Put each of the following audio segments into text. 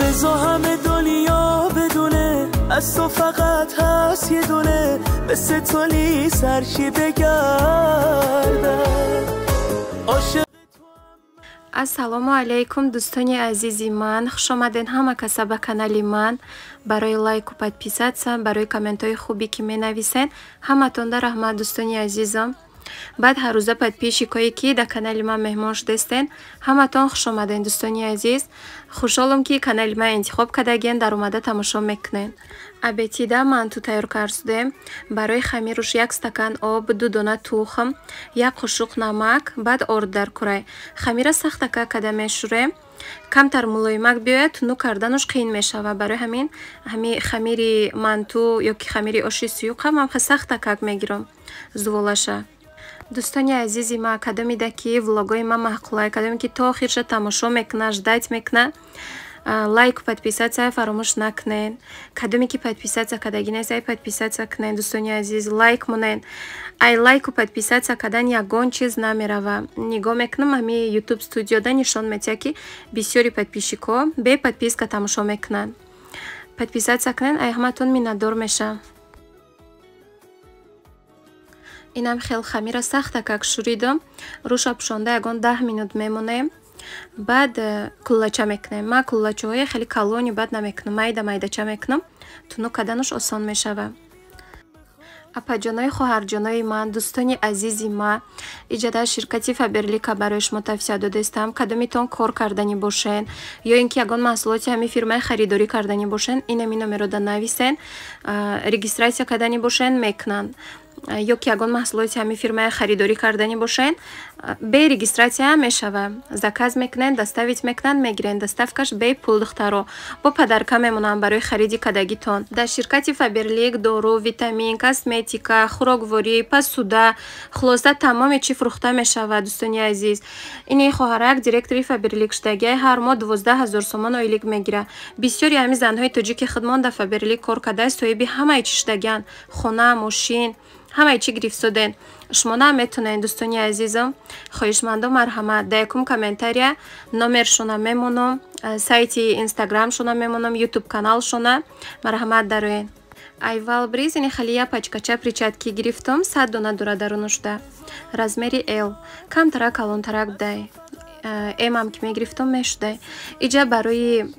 بزا همه دنیا بدونه از تو فقط هست یه دونه مثل تو نیست هرچی بگردم عاشق. ассалому алайкум дӯстони азизи ман, хушомаден ҳама каса ба канали ман. Барои лайку подписатся, барои комментҳои хубе ки менависен ҳаматонда раҳмат дӯстони азизам. баъд ҳаррӯза подписчикое ки дар канали ман меҳмон шудестен ҳаматон хушомаден дӯстони азиз. хушҳолам ки канали ман интихоб кардаген дар омада тамошо мекунен. абетида ман ту тайёр кардем. барои хамируш 1 стакан об, 2 дона тухм, 1 қушуқ намак, баъд орд дар курай. хамира сахтака када мешӯрем. камтар мулоимак биёяд туну карданаш қиин мешавад. барои ҳамин хамири манту ё ки хамири оши суюқа ман сахтакак мегирам зуволаша. дӯстони азизи ман, кадомида ки влогои ман маъқулай, кадоме ки то охирша тамошо мекуна, ждать мекуна, лайку подписатсия фаромӯш накунен. кадоме ки подписатсия кардаги нест, ай подписатсия кунен дӯстони азиз, лайк монен. ай лайку подписатсия кардан ягон чиз намерава. нигоҳ мекунам ҳами YouTube студиода нишон метиҳад ки бисёри подписчикҳо бе подписка тамошо мекунанд. подписатсия кунен, ай ҳаматон миннатдор мешам. инам хел хамира сахтакак шӯридам. рӯша пӯшонда ягон 10 минут мемонем. баъд куллача мекунем. ман куллачаҳои хеле калони бад намекунам, майда майдача мекунам. туну карданаш осон мешавад. апаҷонои хоҳарҷонои ман, дӯстони азизи ман, иҷада ширкати Фаберлика барои шумо тавсия додастам. кадомитон кор кардани бошен ё ин ки ягон маҳсулоти ҳамин фирмаи харидорӣ кардани бошен, инами номерода нависен, регистратсия кардани бошен мекунанд. ё ки ягон маҳсулоти ҳамин фирмаи харидорӣ кардани бошен, бе регистратсия мешавад. заказ мекунен, доставит мекунанд, мегирен. доставкаш бе пул духтаро бо падарка мемонанд барои хариди кадагитон. дар ширкати Фаберлик дору, витамин, косметика, хӯрокворӣ, посуда, хулоса тамоми чӣ фурӯхта мешавад дӯстони азиз. ини хоҳарак директори Фаберлик шудаги ҳар моҳ 12 000 сомон ойлик мегирад. бисёри ҳамин занҳои тоҷики хидмон дар Фаберлик кор карда соҳиби ҳамаи чӣ шудаган, хона, мошин, ҳамаи чӣ гирифтсоден. шумо на метонед дӯстони азизам. хоҳишмандам марҳамат, дар якум комментария номершона мемонам, сайти инстаграмшона мемонам, ютуб каналшона. марҳамат дароен. айвал бриз ини хали я пачкача причатки гирифтам. 100 дона дора дарунушда. размери L. камтарак калонтарак дай. эмам ки мегирифтам мешудай. иҷа барои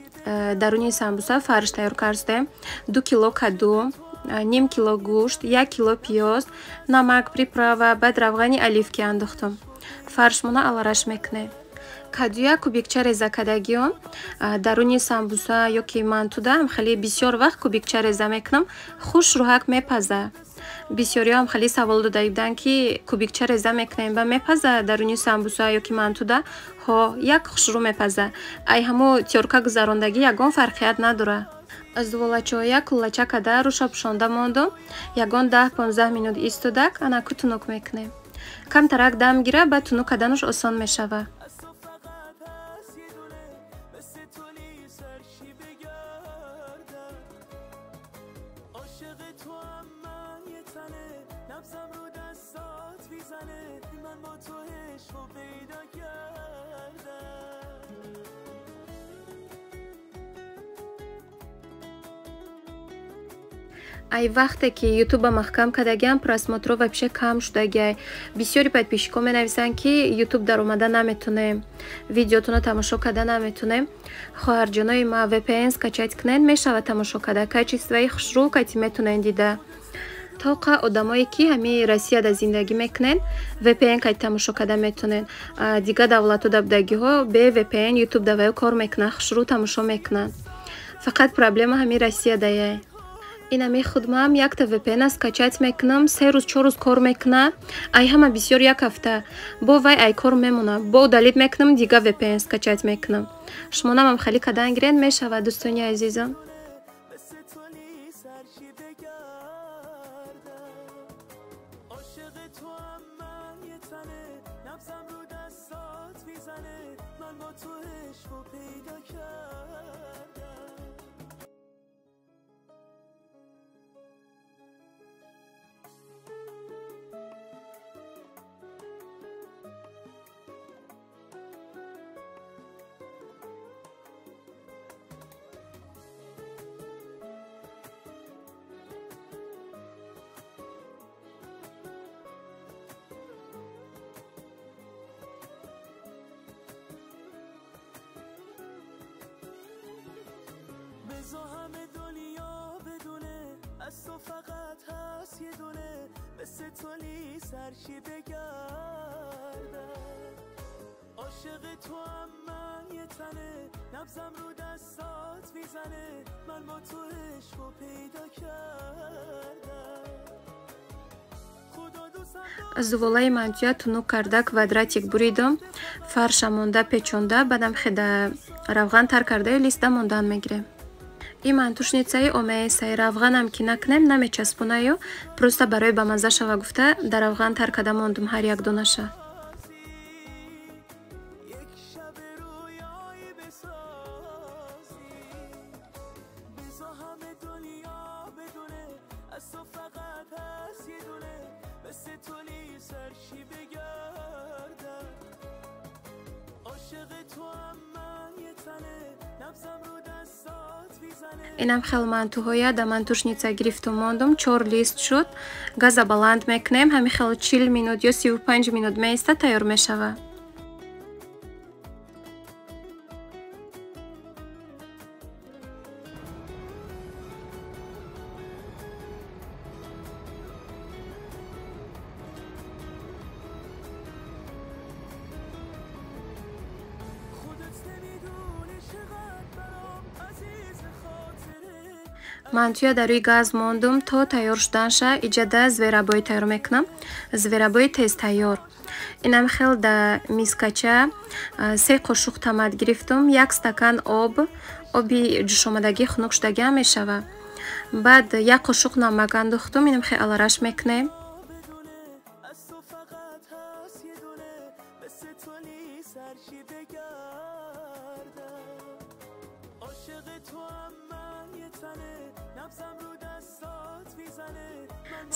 даруни самбуса фарш тайёр кардем. 2 кило каду, ним кило гӯшт, 1 кило пиёз, намак, приправа, баъд равғани оливки андохтам. фаршмона алараш мекунем. кадуя кубикча реза кадагион даруни самбуса ё ки мантуда хеле бисёр вақт кубикча реза мекунам. хуш рӯҳак мепаза. бисёриҳам хеле савол дода буданд ки кубикча реза мекунем ба мепаза даруни самбуса ё ки мантуда. ҳо, як хушрӯ мепаза. ай ҳамо тиёрка гузарондагӣ ягон фарқият надорад. зуволачаҳо як куллача када рӯша пӯшонда мондам. ягон 10-15 минут истодак анаку тунук мекунем. камтарак дам гира, баъд тунук карданаш осон мешавад. ай вақте ки ютуба маҳкам кардагиам, просмотро вообще кам шудагиай. бисёри подписчикҳо менависанд ки ютуб даромада наметунем, видеотуно тамошо карда наметунем. хоҳарҷонои ма, VPN скачать кунен, мешавад тамошо карда. качествои хушрӯ кати метунен дида. тоқа одамое ки ҳами Россияда зиндагӣ мекунен, VPN кати тамошо карда метунен. дига давлатҳо давдагиҳо бе VPN ютуб даваё кор мекунад, хушрӯ тамошо мекунад. фақат проблема ҳами Россиядае. инами худмам якта VPN скачать мекунам, 3 рӯз 4 рӯз кор мекунад. ай ҳама бисёр як ҳафта бо вай ай кор мемонад. бо удалит мекунам, дига VPN скачать мекунам. шумонам хеле кадан гирен мешавад дӯстони азизам. بزا همه دنیا بدونه از تو فقط هست یه دونه مثل تو سرشی بگردم عاشق تو هم من یه تنه نبزم رو دستات میزنه من با تو عشق رو پیدا کردم зуволаи мантуя тунук карда квадратик буридум фарша монда печонда бадам хеда равған тар карда листа мондан мегирем. И мантушницаи омеисаи равғанам ки накнем намечаспунаю просто барои ба мазза шава гуфта дар равған тар карда мондум ҳар як донаша. инам хел мантуҳоя да мантушница гирифтум мондум 4 лист шуд газа баланд мекунем ҳами хел 40 минут ё 35 минут меиста тайёр мешава. мантуя дар рӯи газ мондум то тайёр шуданша иҷада зверабои тайёр мекунам. Зверабои тез тайёр. Инам хел да мискача 3 қошуқ тамад гирифтум, 1 стакан оби ҷӯшомадагӣ хунук шудагӣ ҳам мешава. Баъд 1 қошуқ намак андохтум, инам хел алараш мекунем.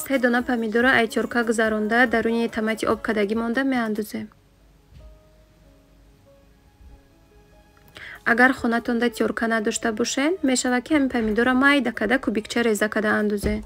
سه دانه помидора айтёрка гузаронда даруни тамати обкадагӣ монда меандузем. агар хонатонда тёрка надошта бошен мешава ки ҳамин помидора майда када кубикча реза када андузен.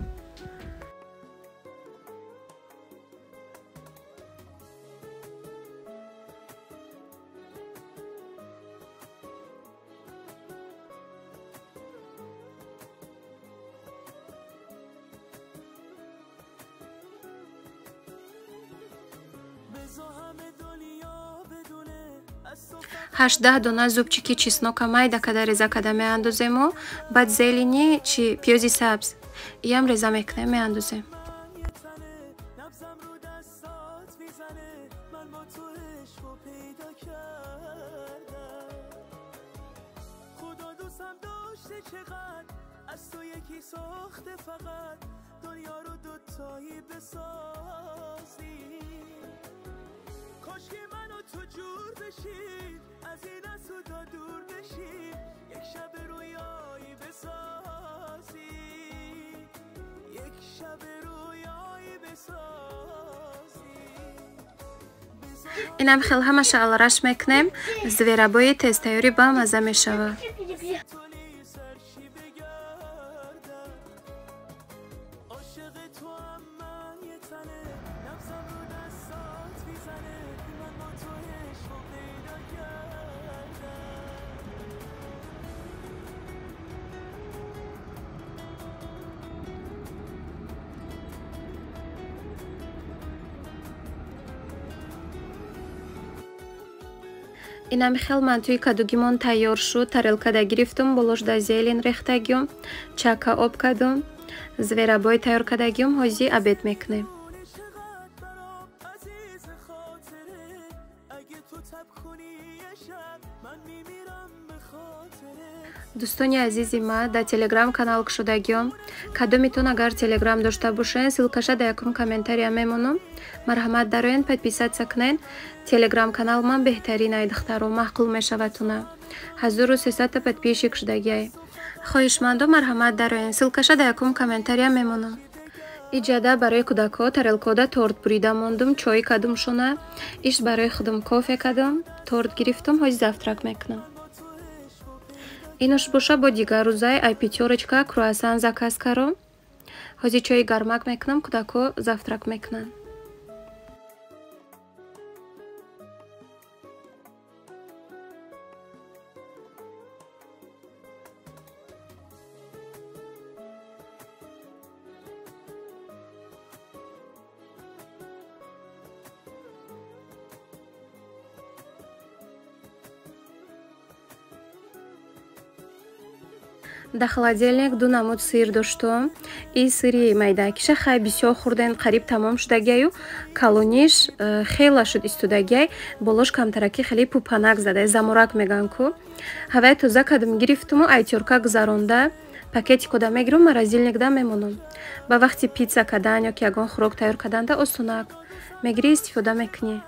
ҳаштдаҳ дона зубчики чеснока майда када реза када меандузему. баъд зелени пиёзи сабз иам реза мекунем меандузем. کاشکی من و تو جور بشیم از این اسودا دور بشیم یک شب رویایی بسازیم یک شب رویایی بسازیم. اینم خیلی ҳамаша алараш мекунем. зверабои тезтайёрӣ ба мазза мешава. инам хел мантуи кадугимон тайёр шуд. тарелкада гирифтум, болош да зелен рехтагиюм, чака об кадум, зверабой тайёр кадагиюм, ҳози абед мекунем. дӯстони азизи ма дар телеграм канал кушодагиём, кадомитон агар телеграм дошта бошен силкаша дар якум комментария мемонам. марҳамат дароен подписатся кунен. телеграм канал ман беҳтарин айдахтаро маҳқул мешаватуна. 1300 подписчик шудагиай. хоҳишмандом марҳамат дароен силкаша дар якум комментария мемонам. иҷада барои кӯдакҳо тарелкода торт бурида мондум, чой кадум шуна, иш барои худум кофе кадам, торт гирифтум, ҳози завтрак мекунам. инуш боша бо дигар рӯзаи ай пятёрочка круассан заказ каром. ҳози чои гармак мекунам, кӯдакҳо завтрак мекунанд. дар холодильник 2 намуд сир доштум. И сири майдакиша хай бисёр хурден қариб тамом шудагаю. Калониш хела шуд истудагай. Болош камтараки хели пупанак задай. Замурак меган ку. Ҳавай тоза кадам гирифтуму айтёрка гузаронда. Пакети кода мегирум морозильникда мемонам. Ба вақти пицца кадан ё ки ягон хӯрок тайёр каданда осонак мегири истифода мекунӣ.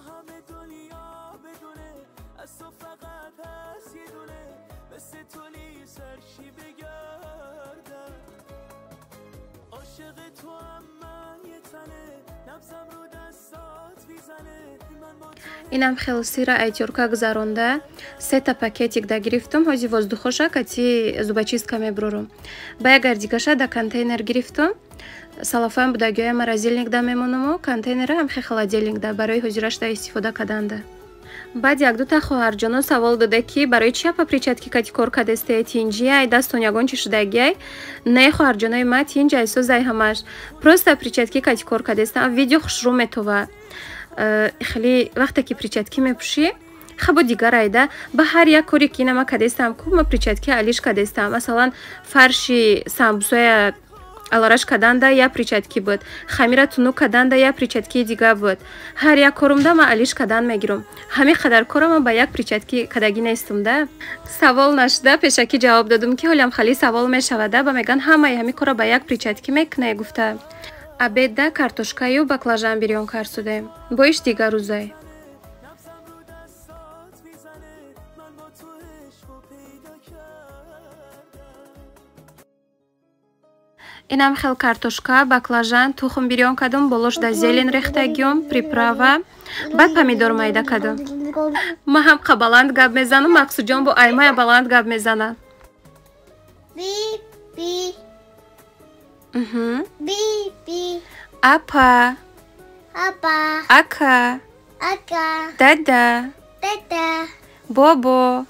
همه دنیا بدونه از تو فقط هست یه دونه مثل تو سرشی بگردم عاشق تو هم من یه تنه نبزم رو دستات میزنه من با تو инам хел сира айтёрка гузаронда 3 та пакетик да гирифтум. ҳози воздухоша кати зубочистка мебрурум. Ба ягар дигаша да контейнер гирифтум. Салафан будагиҳоя морозильник да мемонаму контейнера ҳам хе холодильник да барои ҳозираш да истифода каданда. Баъд 1-2 хоҳарҷоно савол дода ки барои чи папричатки кати кор кадестае тинҷияй дастон ягон чи шудагиай. Не хоҳарҷонои ма тинҷай созай ҳамаш. Просто причатки кати кор кадестам. Видео хушрӯ метова. Хеле вақте ки причатки мепӯшӣ хабо дигар айда ба ҳар як коре ки инама кадестам ку ма причатки алиш кадестам. Масалан фарши самбусоя алараш каданда я причатки буд. Хамира туну каданда я причатки дига буд. Ҳар як корумда ма алиш кадан мегирум. Ҳами қадар корама ба як причатки кадаги нестум да. Савол нашуда пешаки ҷавоб додум ки ҳолам хали савол мешавада ба меган ҳамаи ҳами кора ба як причатки мекунае гуфта. Обедда картошкаю баклажан бирён карсудем. Бо иш дигар рӯзай. Инам хел картошка, баклажан, тухм бирён кадум, болош да зелен рехтагиём, приправа, баъд помидор майда кадум. Ма ҳам қа баланд гап мезанам, Мақсудҷон бо аймая баланд гап мезана. Апа. Ака. Дада. Бобо.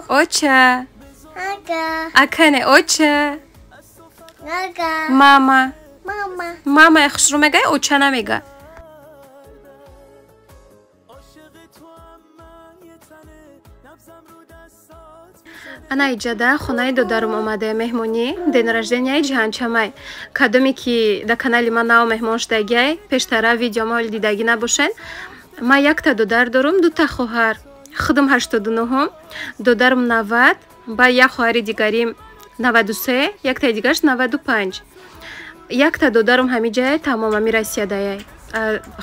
Оча. Акане оча. Мама. Мама я хушрӯ мегӯяд, оча намегӯяд. ана иҷада хонаи додарум омаде меҳмонӣ денражденияи ҷиҳанчамай. Кадоме ки да канали ман нав меҳмон шудагиай пештара видеомоли дидагӣ набошен. Ман якта додар дорум, 2 та хоҳар. Худам 89, додарум 90, ба як хоҳари дигарим 93, яктаи дигараш 95. Якта додарум ҳамиҷае тамом ами Россиядаяй.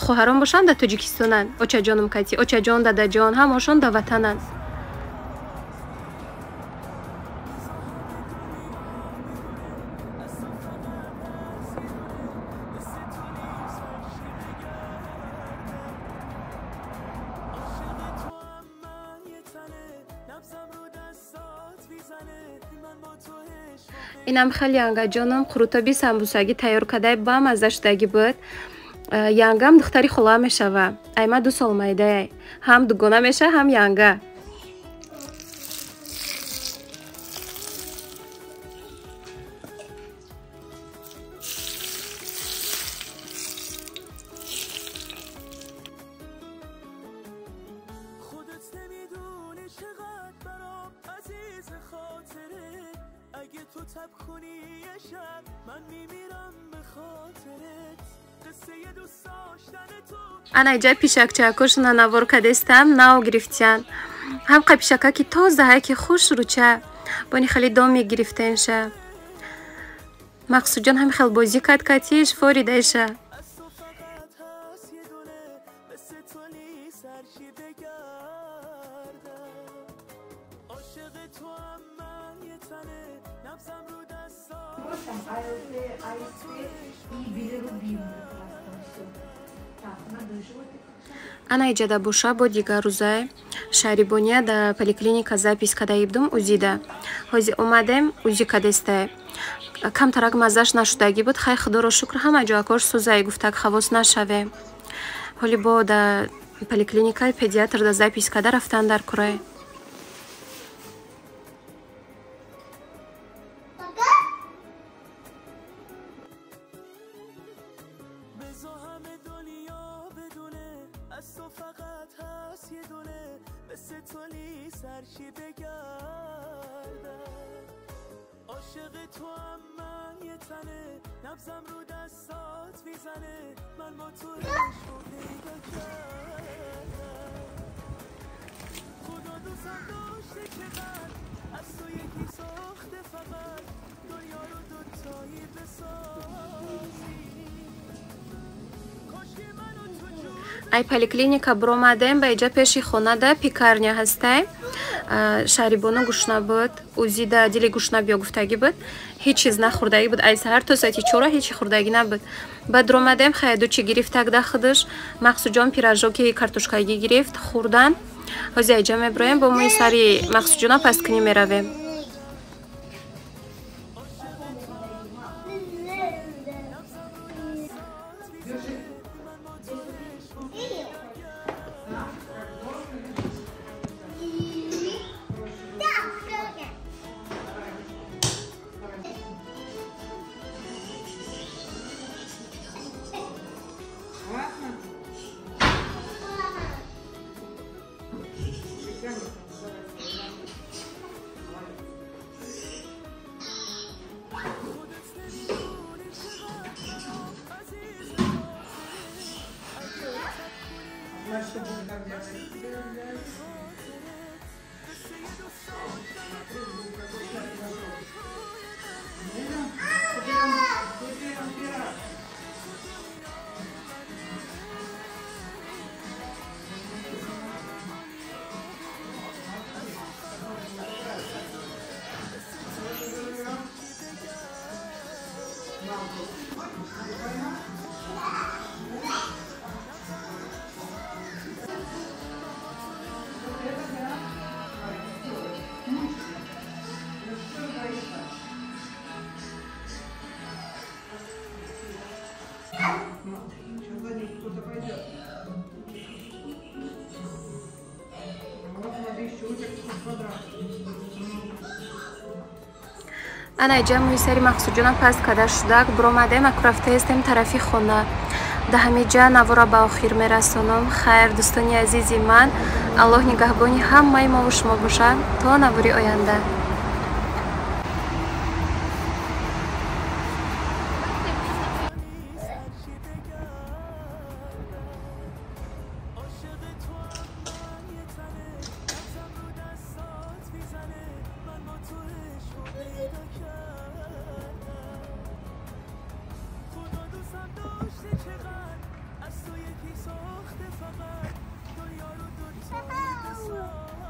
Хоҳарон бошанд да Тоҷикистонан. Очаҷонум кати, очаҷон, дадаҷон ҳамошон да ватанан. инам хеле янгаҷонам қурутоби самбусагӣ тайёр кадай ба мазза шудагӣ буд. Янгам духтари хола мешава. Айма 2 сол майдаяй. Ҳам дугона меша, ҳам янга. ана иҷа пишакчакошона навор кадестам нав гирифтян. ҳамқа пишакаки тозаҳай ки хуш руча. бони хели доми гирифтенша. Мақсудҷон ҳам хел бозӣ кад катиш форидайша. ана иҷада боша бо дигар рӯзай шаҳрибония да поликлиника запис кадаибдум узида. ҳози омадем узи кадестай. камтарак маззаш нашудагӣ буд. Хай худоро шукр ҳама ҷо акор сӯзае, гуфтак хавос нашаве. ҳоли бо да поликлиникаи педиатр да запискада рафтан дар курае. عاشق تو هم من یه تنه نبزم رو دستات میزنه من با تو عشق پیدا کردم خدا دوستم داشته چقدر از تو یکی ساخته فقط دنیا رو دوتایی بسازی کاشکی منو تو جور ай поликлиника бромадем ба иҷа пеши хонада пекарня ҳастай. Шарибону гӯшна буд, ӯзида дили гӯшнабиё гуфтагӣ буд. Ҳеҷ чиз нахӯрдагӣ буд. Ай саҳар то соати 4 ҳеҷи хӯрдагӣ набуд. Баъд ромадем хаядучи гирифтак да худаш Мақсуҷон пиражоки картошкагӣ гирифт хӯрдан. ҳозир иҷа меброем бо мои сари Мақсуҷона пасткунӣ меравем. ана ҷамъи сари Мақсуҷона паст када шудак бромадем аку рафтаестем тарафи хона. Да ҳамиҷа навора ба охир мерасонам. Хайр дӯстони азизи ман, Аллоҳ нигаҳбони ҳамаи мо ва шумо бошад то навори оянда. از تو یکی ساخته فقط دنیا رو دوتایی بساز